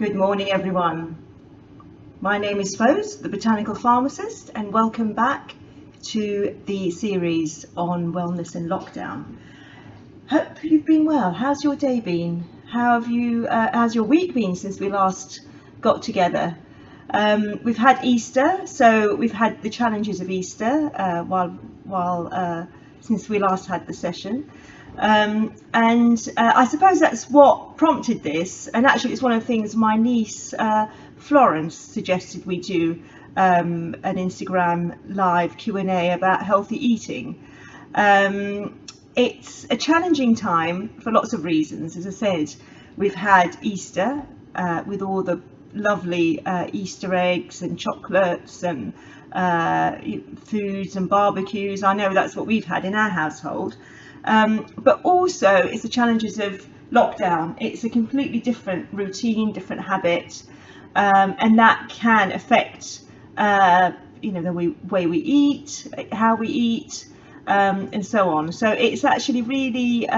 Good morning, everyone. My name is Fose, the Botanical Pharmacist, and welcome back to the series on wellness in lockdown. Hope you've been well. How's your day been? How's your week been since we last got together? We've had Easter, so we've had the challenges of Easter since we last had the session. I suppose that's what prompted this, and actually it's one of the things my niece Florence suggested we do an Instagram live Q&A about healthy eating. It's a challenging time for lots of reasons. As I said, we've had Easter with all the lovely Easter eggs and chocolates and foods and barbecues. I know that's what we've had in our household. But also it's the challenges of lockdown. It's a completely different routine, different habit, and that can affect the way we eat, how we eat, and so on. So it's actually really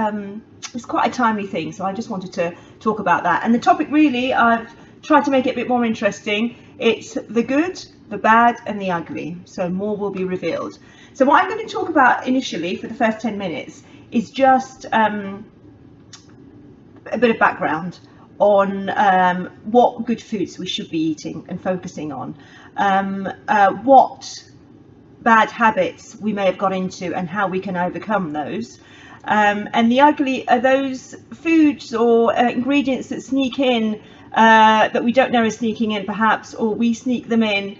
it's quite a timely thing, so I just wanted to talk about that. And the topic, really, I've tried to make it a bit more interesting. It's the good, the bad and the ugly, so more will be revealed. So what I'm going to talk about initially for the first 10 minutes is just a bit of background on what good foods we should be eating and focusing on, what bad habits we may have got into and how we can overcome those. And the ugly are those foods or ingredients that sneak in that we don't know are sneaking in perhaps, or we sneak them in,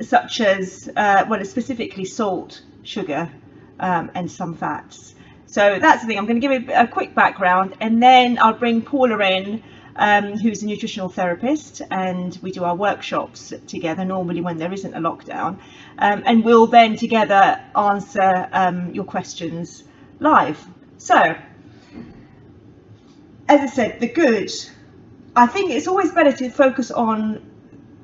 such as, specifically salt, sugar, and some fats. So that's the thing. I'm going to give a quick background, and then I'll bring Paula in, who's a nutritional therapist, and we do our workshops together normally when there isn't a lockdown, and we'll then together answer your questions live. So, as I said, the good. I think it's always better to focus on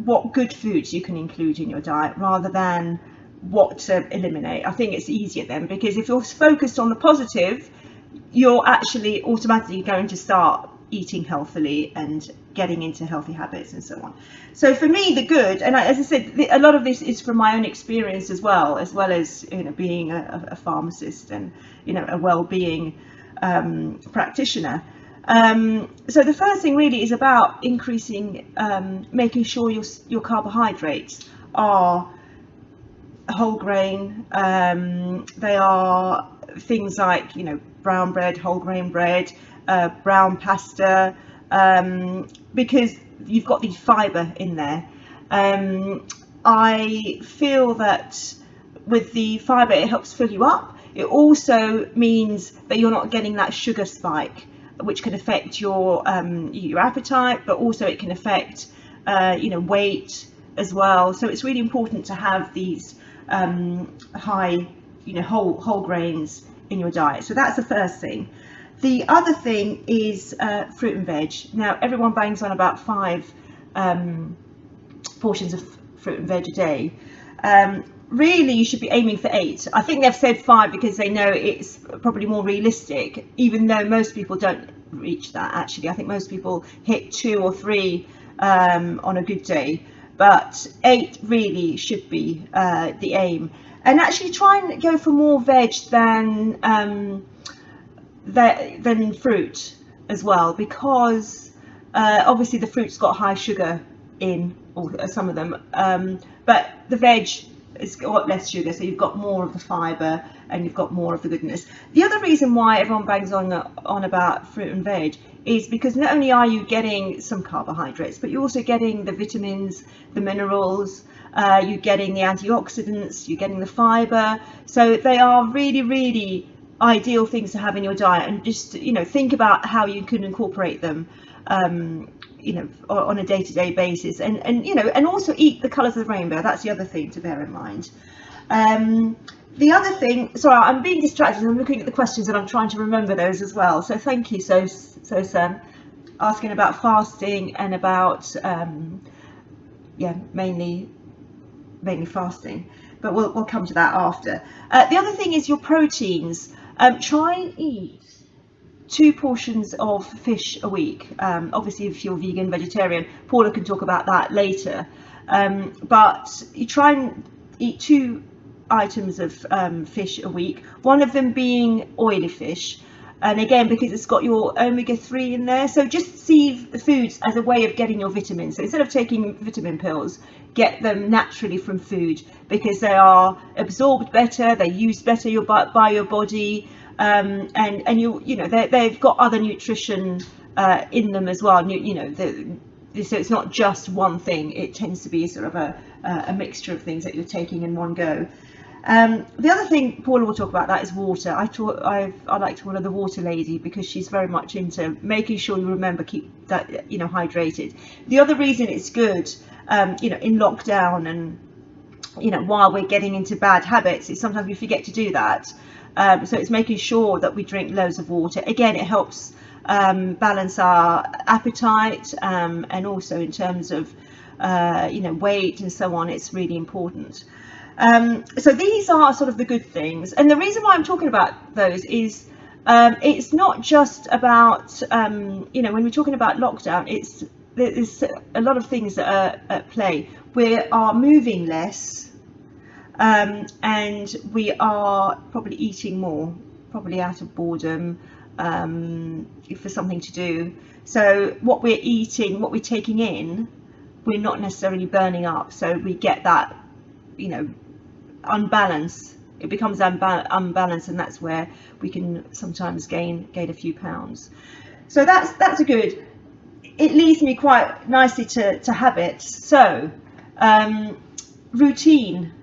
what good foods you can include in your diet rather than what to eliminate. I think it's easier then, because if you're focused on the positive, you're actually automatically going to start eating healthily and getting into healthy habits and so on. So for me, the good, and as I said, a lot of this is from my own experience as well as being a pharmacist and a well-being practitioner. So the first thing really is about increasing, making sure your carbohydrates are whole grain. They are things like brown bread, whole grain bread, brown pasta, because you've got the fibre in there. I feel that with the fibre it helps fill you up. It also means that you're not getting that sugar spike, which can affect your appetite, but also it can affect weight as well. So it's really important to have these high whole grains in your diet. So that's the first thing. The other thing is fruit and veg. Now everyone bangs on about 5 portions of fruit and veg a day. Really you should be aiming for 8. I think they've said 5 because they know it's probably more realistic, even though most people don't reach that. Actually, I think most people hit 2 or 3 on a good day, but 8 really should be the aim. And actually try and go for more veg than fruit as well, because obviously the fruit's got high sugar in, or some of them, but the veg has got less sugar, so you've got more of the fibre and you've got more of the goodness. The other reason why everyone bangs on about fruit and veg is because not only are you getting some carbohydrates, but you're also getting the vitamins, the minerals, you're getting the antioxidants, you're getting the fibre. So they are really, really ideal things to have in your diet, and just think about how you can incorporate them on a day-to-day basis, and also eat the colours of the rainbow. That's the other thing to bear in mind. The other thing, sorry, I'm being distracted. I'm looking at the questions and I'm trying to remember those as well. So thank you, Sam, asking about fasting and about mainly fasting. But we'll come to that after. The other thing is your proteins. Try and eat 2 portions of fish a week. Obviously, if you're vegan, vegetarian, Paula can talk about that later. But you try and eat 2 items of fish a week, one of them being oily fish. And again, because it's got your omega-3 in there, so just see foods as a way of getting your vitamins. So instead of taking vitamin pills, get them naturally from food, because they are absorbed better, they're used better by your body, and you know they've got other nutrition in them as well. So it's not just one thing. It tends to be sort of a mixture of things that you're taking in one go. The other thing Paula will talk about that is water. I like to call her the water lady, because she's very much into making sure you remember keep that hydrated. The other reason it's good in lockdown and while we're getting into bad habits is sometimes we forget to do that. So it's making sure that we drink loads of water. Again, it helps balance our appetite, and also in terms of weight and so on. It's really important. So these are sort of the good things, and the reason why I'm talking about those is it's not just about when we're talking about lockdown, there's a lot of things that are at play. We are moving less, and we are probably eating more, probably out of boredom, for something to do. So what we're eating, what we're taking in, we're not necessarily burning up, so we get that unbalance. It becomes unbalanced, and that's where we can sometimes gain a few pounds. So that's a good. It leads me quite nicely to habits. So routine.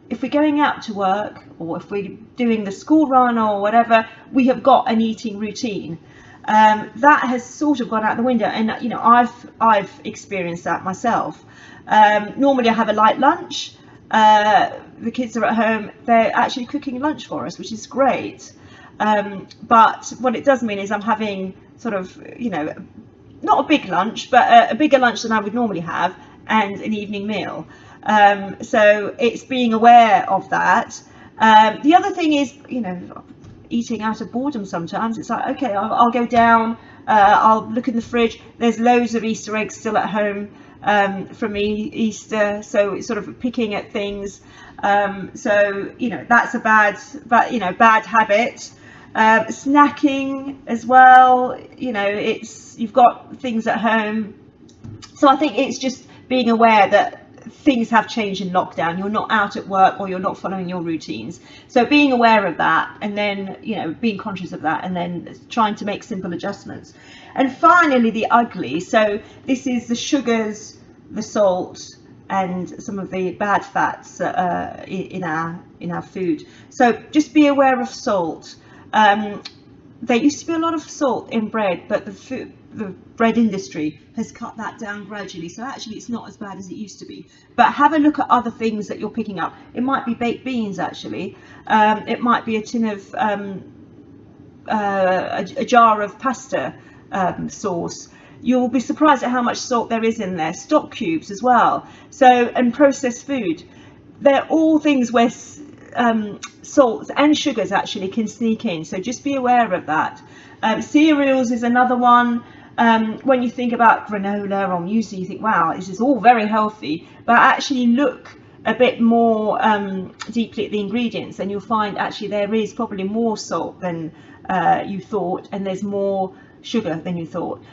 If we're going out to work, or if we're doing the school run or whatever, we have got an eating routine. That has sort of gone out the window, and I've experienced that myself. Normally I have a light lunch. The kids are at home, they're actually cooking lunch for us, which is great. But what it does mean is I'm having sort of, not a big lunch, but a bigger lunch than I would normally have, and an evening meal. So it's being aware of that. The other thing is, eating out of boredom sometimes. It's like, okay, I'll go down, I'll look in the fridge, there's loads of Easter eggs still at home from Easter, so it's sort of picking at things. So that's a bad habit. Snacking as well, you've got things at home. So I think it's just being aware that things have changed in lockdown. You're not out at work, or you're not following your routines. So being aware of that, and then being conscious of that, and then trying to make simple adjustments. And finally, the ugly. So this is the sugars, the salt, and some of the bad fats in our food. So just be aware of salt. There used to be a lot of salt in bread, but the bread industry has cut that down gradually, so actually it's not as bad as it used to be. But have a look at other things that you're picking up. It might be baked beans, actually. It might be a tin of a jar of pasta sauce. You'll be surprised at how much salt there is in there. Stock cubes as well. So, and processed food. They're all things where salts and sugars actually can sneak in, so just be aware of that. Cereals is another one. When you think about granola or muesli, you think, wow, this is all very healthy, but actually look a bit more deeply at the ingredients, and you'll find actually there is probably more salt than you thought, and there's more sugar than you thought.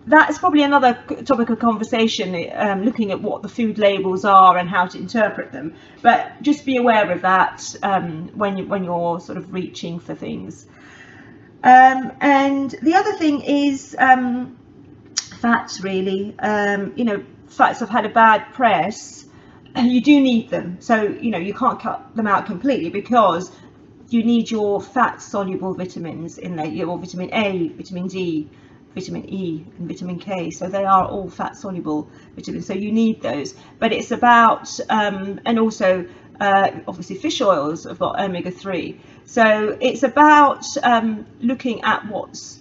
That's probably another topic of conversation, looking at what the food labels are and how to interpret them. But just be aware of that when you're sort of reaching for things. And the other thing is fats, really. Fats have had a bad press. You do need them. So, you can't cut them out completely, because you need your fat-soluble vitamins in there. Your vitamin A, vitamin D, vitamin E, and vitamin K. So they are all fat-soluble vitamins. So you need those. But it's about, and also, obviously fish oils have got omega-3. So it's about looking at what's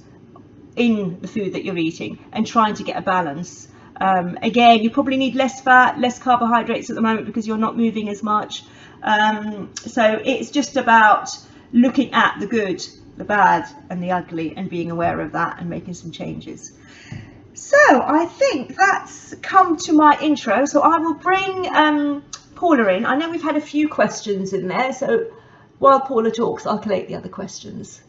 in the food that you're eating and trying to get a balance. Again, you probably need less fat, less carbohydrates at the moment, because you're not moving as much. So it's just about looking at the good the bad and the ugly, and being aware of that and making some changes. So I think that's come to my intro. So I will bring Paula in. I know we've had a few questions in there, so while Paula talks, I'll collate the other questions.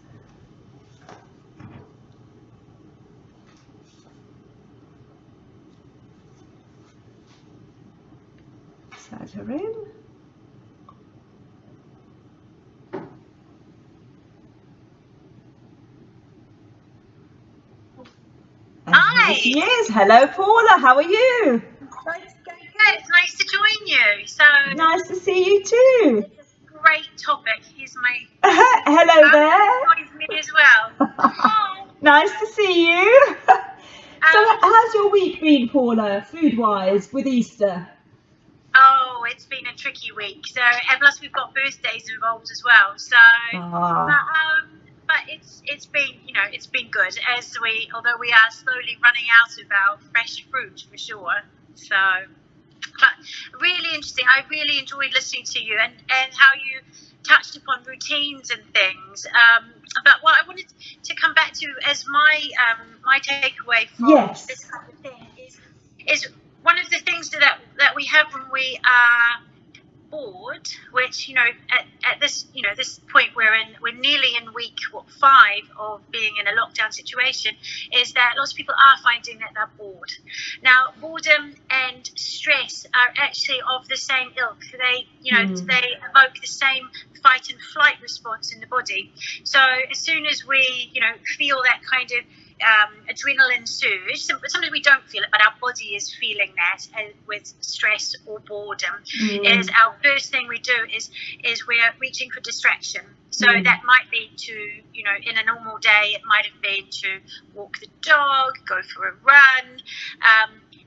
Add her in. Hi. She is. Hello, Paula. How are you? Good. It's nice to join you. So nice to see you too. It's a great topic. Here's my hello there. Joins me as well. Hi. Nice to see you. So, how's your week been, Paula, food-wise, with Easter? Oh, it's been a tricky week. So, and plus we've got birthdays involved as well. So, but it's been, it's been good. Although we are slowly running out of our fresh fruit for sure. So, but really interesting. I really enjoyed listening to you and how you touched upon routines and things. But what I wanted to come back to as my takeaway from this kind of thing is one of the things that we have when we are bored, which at this this point we're nearly in week 5 of being in a lockdown situation, is that lots of people are finding that they're bored. Now, boredom and stress are actually of the same ilk. They they evoke the same fight and flight response in the body. So as soon as we feel that kind of adrenaline surge. Sometimes we don't feel it, but our body is feeling that with stress or boredom. Is our first thing we do is we're reaching for distraction. So that might be to, in a normal day, it might have been to walk the dog, go for a run.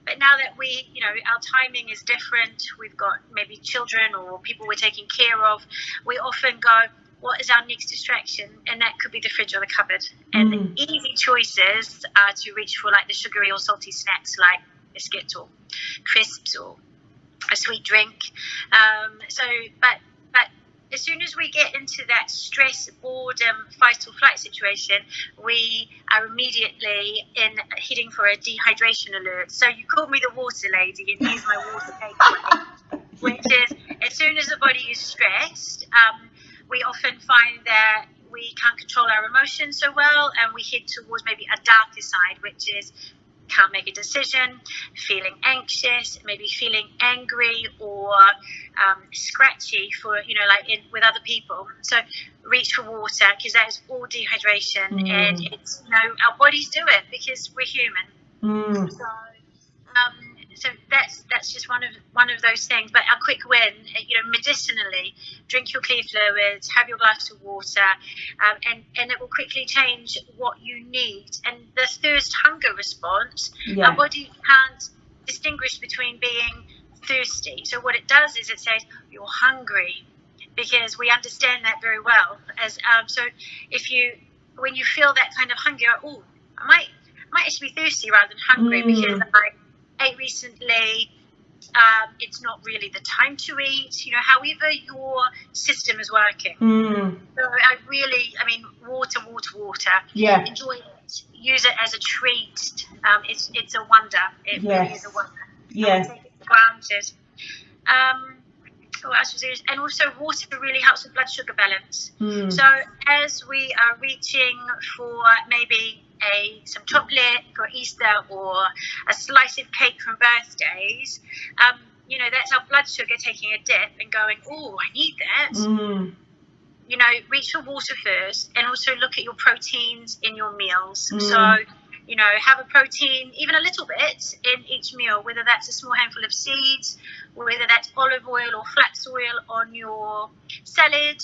But now that our timing is different, we've got maybe children or people we're taking care of, we often go, what is our next distraction? And that could be the fridge or the cupboard. And the easy choices are to reach for like the sugary or salty snacks like biscuits or crisps or a sweet drink. But as soon as we get into that stress, boredom, fight or flight situation, we are immediately heading for a dehydration alert. So you called me the water lady, and here's my water takeaway, which is as soon as the body is stressed, we often find that we can't control our emotions so well, and we head towards maybe a darker side, which is can't make a decision, feeling anxious, maybe feeling angry or scratchy for with other people. So reach for water, because that is all dehydration, and it's our bodies do it because we're human. So that's just one of those things. But a quick win, medicinally, drink your clear fluids, have your glass of water, and it will quickly change what you need. And the thirst hunger response, our body can't distinguish between being thirsty. So what it does is it says you're hungry, because we understand that very well. As so when you feel that kind of hunger, I might actually be thirsty rather than hungry because I ate recently, it's not really the time to eat, however your system is working. So water, enjoy it, use it as a treat. It's a wonder. It really is a wonder. Take it for granted. What else was there? And also water really helps with blood sugar balance. So as we are reaching for maybe some chocolate for Easter or a slice of cake from birthdays, that's our blood sugar taking a dip and going, I need that. Reach for water first, and also look at your proteins in your meals. So have a protein, even a little bit, in each meal, whether that's a small handful of seeds, whether that's olive oil or flax oil on your salad,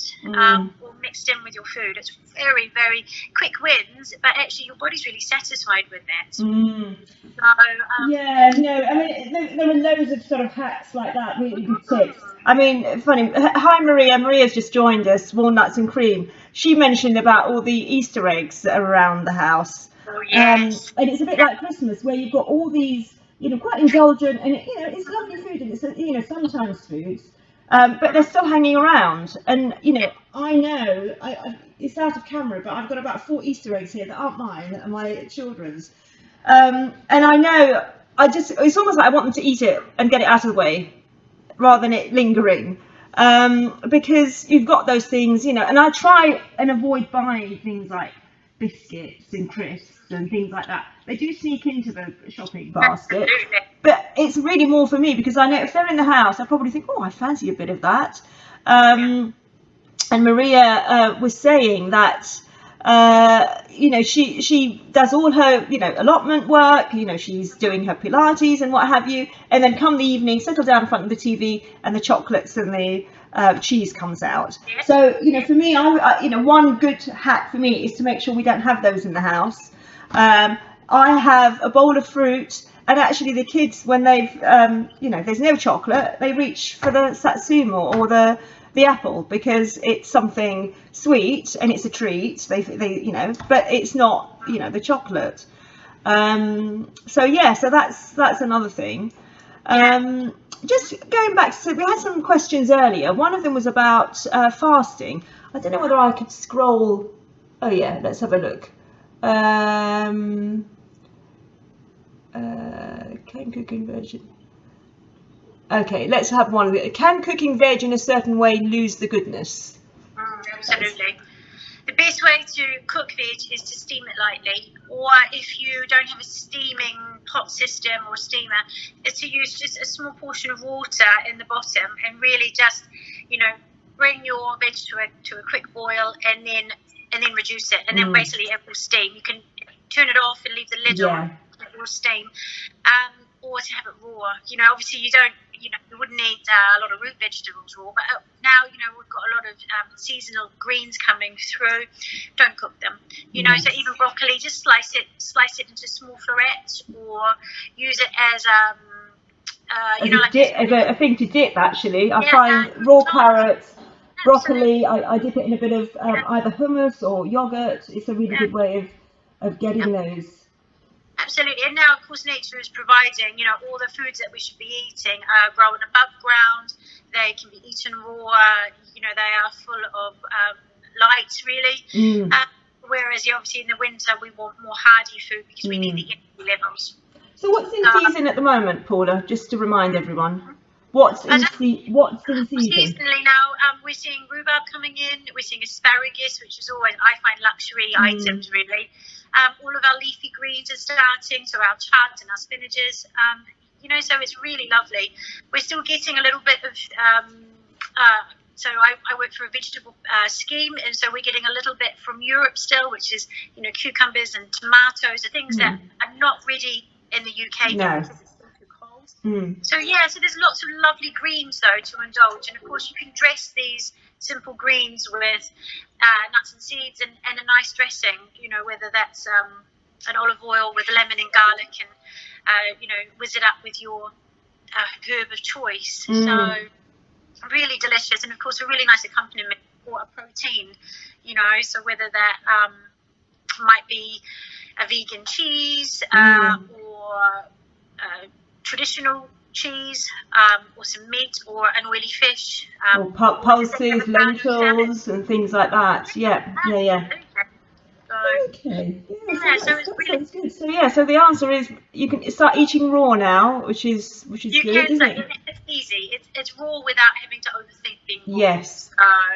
or mixed in with your food. It's very, very quick wins, but actually your body's really satisfied with that. So, there are loads of sort of hacks like that, really good tips. Funny. Hi, Maria. Maria's just joined us, walnuts and cream. She mentioned about all the Easter eggs that are around the house. And it's a bit like Christmas, where you've got all these, quite indulgent, and it's lovely food, and it's sometimes foods. but they're still hanging around. And you know, I know it's out of camera, but I've got about 4 Easter eggs here that aren't mine, that are my children's. And I know it's almost like I want them to eat it and get it out of the way rather than it lingering. Because you've got those things, you know, and I try and avoid buying things like biscuits and crisps and things like that. They do sneak into the shopping basket, but it's really more for me because I know if they're in the house, I probably think, oh, I fancy a bit of that. And Maria was saying that you know, she does all her, you know, allotment work, you know, she's doing her Pilates and what have you, and then come the evening, settle down in front of the TV, and the chocolates and the cheese comes out. So, you know, for me, I you know, one good hack for me is to make sure we don't have those in the house. I have a bowl of fruit, and actually the kids, when they've you know, there's no chocolate, they reach for the satsuma or the apple, because it's something sweet and it's a treat. They you know, but it's not, you know, the chocolate. So yeah, so that's another thing. Just going back, so we had some questions earlier. One of them was about fasting. I don't know whether I could scroll. Oh yeah, let's have a look. Can cooking virgin. Okay, let's have one of it. Can cooking veg in a certain way lose the goodness? Absolutely. The best way to cook veg is to steam it lightly, or if you don't have a steaming pot system or steamer, is to use just a small portion of water in the bottom and really just, you know, bring your veg to a quick boil and then reduce it, and then basically it will steam. You can turn it off and leave the lid on, it will steam. Or to have it raw. You know, obviously you wouldn't eat a lot of root vegetables raw, but now, you know, we've got a lot of seasonal greens coming through. Don't cook them. You know, so even broccoli, just slice it into small florets, or use it as you know, like a thing to dip. Actually, I find raw carrots, broccoli. I dip it in a bit of either hummus or yogurt. It's a really good way of getting those. Absolutely, and now of course nature is providing, you know, all the foods that we should be eating are grown above ground. They can be eaten raw. You know, they are full of light, really. Whereas obviously in the winter we want more hardy food because we need the energy levels. So what's in season at the moment, Paula? Just to remind everyone, what's in season? Seasonally now, we're seeing rhubarb coming in. We're seeing asparagus, which is always, I find, luxury items, really. All of our leafy greens are starting, so our chard and our spinaches. You know, so it's really lovely. We're still getting a little bit of. So I work for a vegetable scheme, and so we're getting a little bit from Europe still, which is, you know, cucumbers and tomatoes, the things that are not ready in the UK yet because it's still too cold. So yeah, so there's lots of lovely greens though to indulge, and of course you can dress these simple greens with nuts and seeds and a nice dressing, you know, whether that's an olive oil with lemon and garlic, and you know, whiz it up with your herb of choice. So really delicious, and of course a really nice accompaniment for a protein, you know, so whether that might be a vegan cheese or traditional cheese, or some meat, or an oily fish, or pulses, lentils and things like that. Yeah. Okay. Yeah, so that sounds good. So yeah, so the answer is you can start eating raw now, which is good, isn't it? It's easy. It's raw without having to overthink being raw. Yes.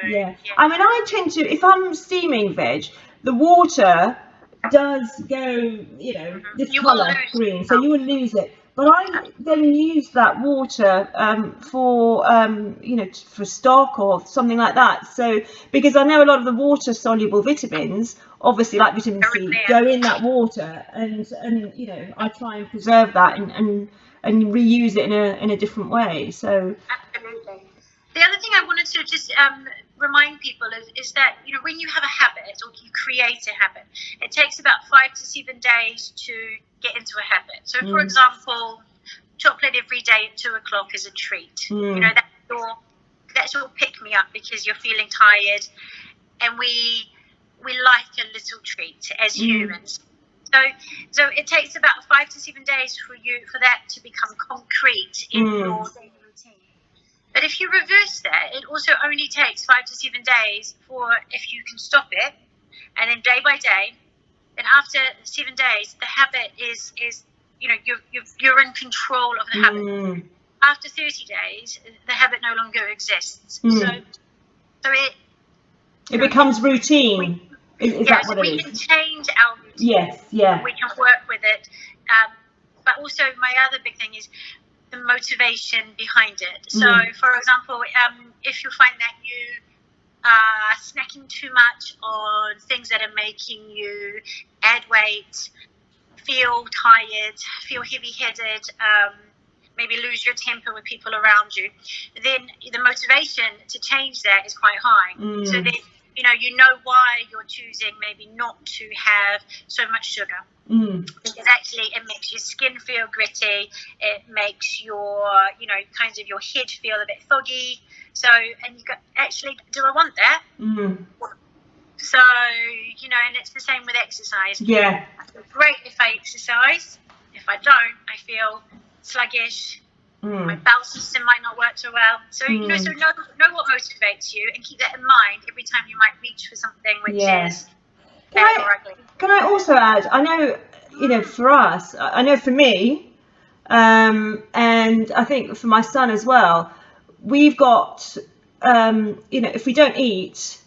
Yeah. I mean, I tend to, if I'm steaming veg, the water does go, you know, this colour green, so you will lose it. But I then use that water for, you know, for stock or something like that. So, because I know a lot of the water-soluble vitamins, obviously like vitamin C, go in that water, and you know, I try and preserve that and reuse it in a different way. So. Absolutely. The other thing I wanted to just remind people is that, you know, when you have a habit or you create a habit, it takes about 5 to 7 days to get into a habit. So, for example, chocolate every day at 2 o'clock is a treat. You know, that's your pick me up because you're feeling tired, and we like a little treat as humans. So it takes about 5 to 7 days for that to become concrete in your daily routine. But if you reverse that, it also only takes 5 to 7 days for if you can stop it, and then day by day, then after 7 days, the habit is you're in control of the habit. After 30 days, the habit no longer exists. So it becomes routine. Is that what it is? We can change our routine. Yes, yeah. We can work with it. But also, my other big thing is the motivation behind it. So, for example, if you find that you are snacking too much on things that are making you add weight, feel tired, feel heavy-headed, maybe lose your temper with people around you, then the motivation to change that is quite high. So then, you know why you're choosing maybe not to have so much sugar. Because actually it makes your skin feel gritty, it makes your, kind of your head feel a bit foggy. So, and you go, actually, do I want that? So, and it's the same with exercise. Yeah. I feel great if I exercise. If I don't, I feel sluggish. My bowel system might not work so well. So, so know what motivates you and keep that in mind every time you might reach for something which is bad or ugly. Can I also add, I know, for us, I know for me, and I think for my son as well, we've got, if we don't eat,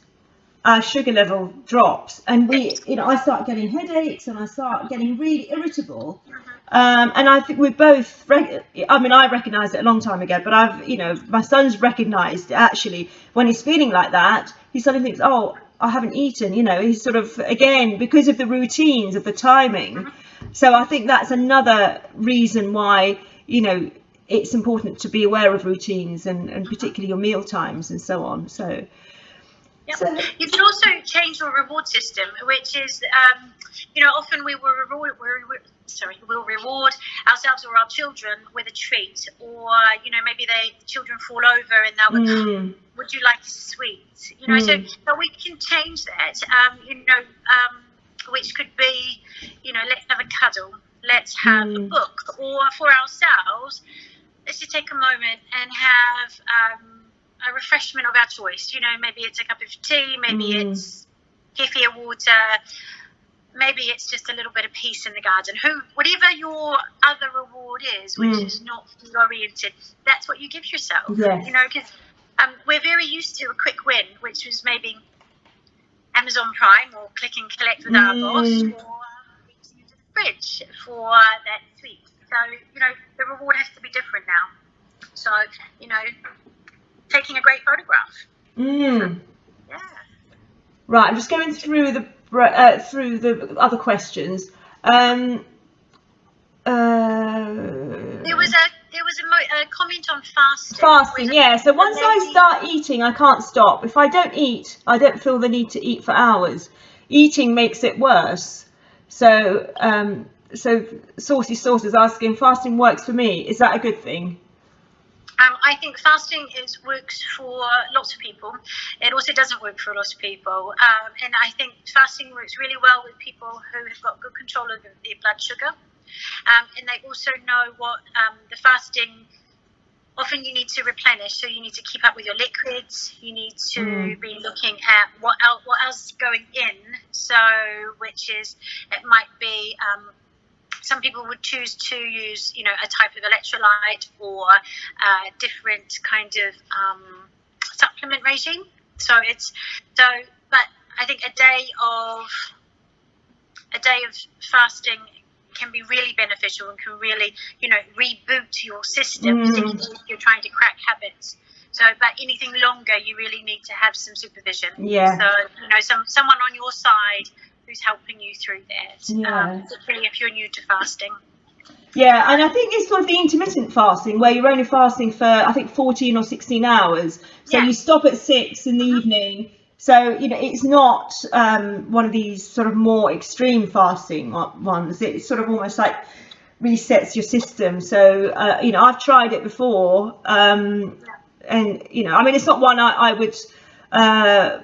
our sugar level drops, and I start getting headaches, and I start getting really irritable. And I think we both, I recognised it a long time ago, but my son's recognised actually when he's feeling like that, he suddenly thinks, oh, I haven't eaten, he's sort of, again, because of the routines of the timing. So I think that's another reason why, it's important to be aware of routines and particularly your meal times and so on. So. Yep. So, you can also change your reward system, which is, often we'll reward ourselves or our children with a treat, or maybe the children fall over and they'll go, would you like a sweet? So we can change that. Which could be, let's have a cuddle, let's have a book, or for ourselves, let's just take a moment and have a refreshment of our choice. Maybe it's a cup of tea, maybe it's kefir water, maybe it's just a little bit of peace in the garden. Whatever your other reward is, which is not food oriented, that's what you give yourself. Yes. Because we're very used to a quick win, which was maybe Amazon Prime or click and collect with our boss, or reaching into the fridge for that sweet. So, the reward has to be different now. So, taking a great photograph. Yeah. Right, I'm just going through the other questions. There was a comment on fasting. Fasting, yeah. So once I start eating, I can't stop. If I don't eat, I don't feel the need to eat for hours. Eating makes it worse. So, Saucy Sauce is asking, fasting works for me. Is that a good thing? I think fasting works for lots of people. It also doesn't work for a lot of people. And I think fasting works really well with people who have got good control over their blood sugar. And they also know what the fasting, often you need to replenish. So you need to keep up with your liquids. You need to be looking at what else is going in. So, it might be... some people would choose to use, a type of electrolyte or a different kind of supplement regime. But I think a day of fasting can be really beneficial and can really, reboot your system, particularly if you're trying to crack habits. So, but anything longer, you really need to have some supervision. Yeah. So, someone on your side who's helping you through that, particularly if you're new to fasting. Yeah, and I think it's sort of the intermittent fasting where you're only fasting for, I think, 14 or 16 hours. So you stop at 6 in the evening. So, it's not one of these sort of more extreme fasting ones. It's sort of almost like resets your system. So, I've tried it before. And, it's not one I would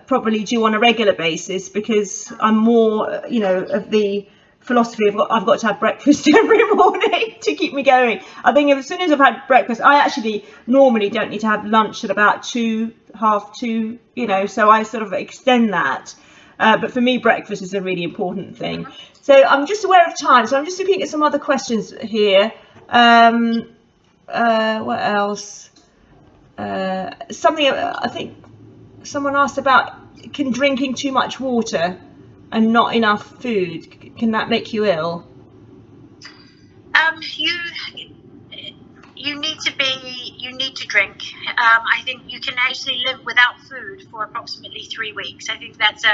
probably do on a regular basis because I'm more, of the philosophy of I've got to have breakfast every morning to keep me going. I think as soon as I've had breakfast, I actually normally don't need to have lunch at about 2, half 2, you know, so I sort of extend that. But for me, breakfast is a really important thing. So I'm just aware of time, so I'm just looking at some other questions here. What else? Something I think someone asked about, can drinking too much water and not enough food, can that make you ill? You need to drink. I think you can actually live without food for approximately 3 weeks. I think that's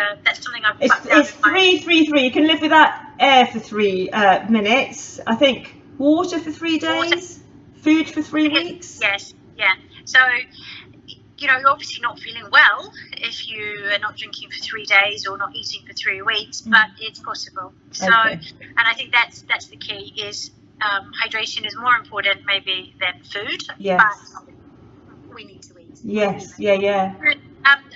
something I've put down. It's 3. You can live without air for 3 minutes. I think water for 3 days, food for 3 weeks. Yes, yeah. So, you know, you're obviously not feeling well if you are not drinking for 3 days or not eating for 3 weeks, but it's possible. So, Okay. and I think that's the key is hydration is more important maybe than food. Yes. But we need to eat. Yes. Yeah.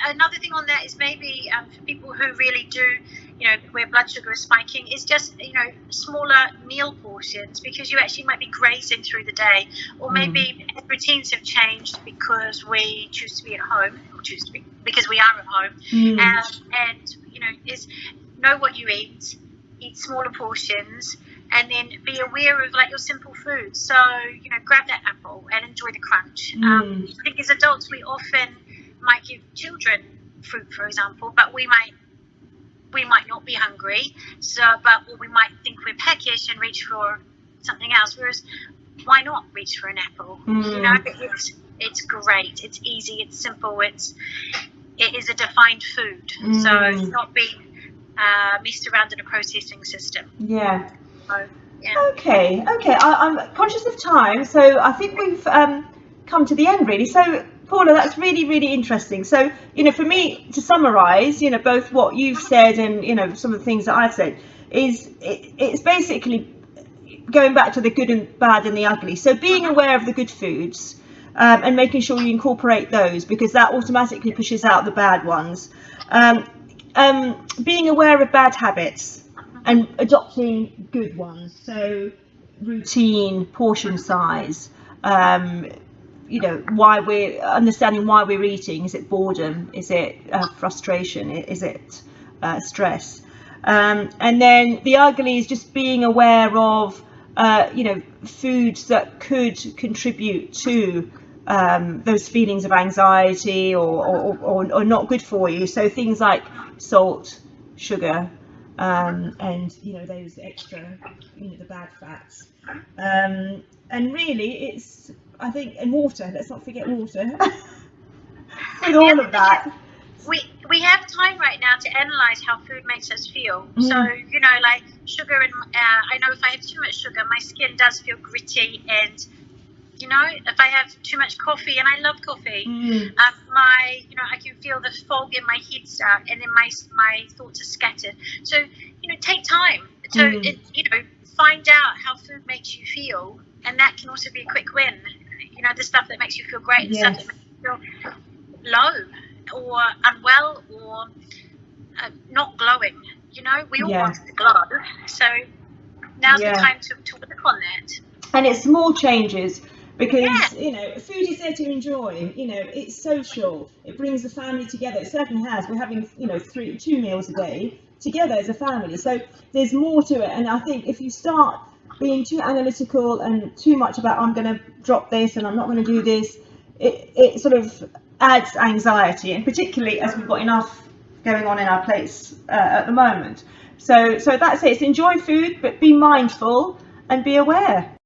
Another thing on that is maybe for people who really do, you know, where blood sugar is spiking, is just, you know, smaller meal portions, because you actually might be grazing through the day, or maybe routines have changed because we choose to be at home, or choose to be because we are at home, and you know, is know what you eat smaller portions, and then be aware of like your simple foods. So, you know, grab that apple and enjoy the crunch. I think as adults we often might give children fruit, for example, but we might not be hungry, or we might think we're peckish and reach for something else. Whereas, why not reach for an apple? You know, it's great, it's easy, it's simple, it is a defined food, so it's not being messed around in a processing system. Yeah. So, yeah. Okay. I'm conscious of time, so I think we've come to the end really. So Paula, that's really, really interesting. So, you know, for me to summarize, you know, both what you've said and, you know, some of the things that I've said, is it's basically going back to the good and bad and the ugly. So being aware of the good foods and making sure you incorporate those, because that automatically pushes out the bad ones. Being aware of bad habits and adopting good ones. So routine, portion size, you know, why we're understanding why we're eating. Is it boredom? Is it frustration? Is it stress? And then the ugly is just being aware of, you know, foods that could contribute to those feelings of anxiety or not good for you. So things like salt, sugar, and, you know, those extra, you know, the bad fats. And really it's, I think, and water, let's not forget water with all of that. We have time right now to analyze how food makes us feel. So, you know, like sugar, and I know if I have too much sugar, my skin does feel gritty, and, you know, if I have too much coffee, and I love coffee, you know, I can feel the fog in my head start, and then my thoughts are scattered. So, you know, take time to, you know, find out how food makes you feel, and that can also be a quick win. You know, the stuff that makes you feel great, the stuff that makes you feel low or unwell or not glowing. You know, we all want to glow, so now's the time to work on that. And it's small changes, because you know, food is there to enjoy. You know, it's social, it brings the family together. It certainly has. We're having, you know, 2 meals a day together as a family, so there's more to it. And I think if you start being too analytical and too much about, I'm going to drop this and I'm not going to do this, it sort of adds anxiety, and particularly as we've got enough going on in our plates at the moment. So that's it. It's enjoy food, but be mindful and be aware.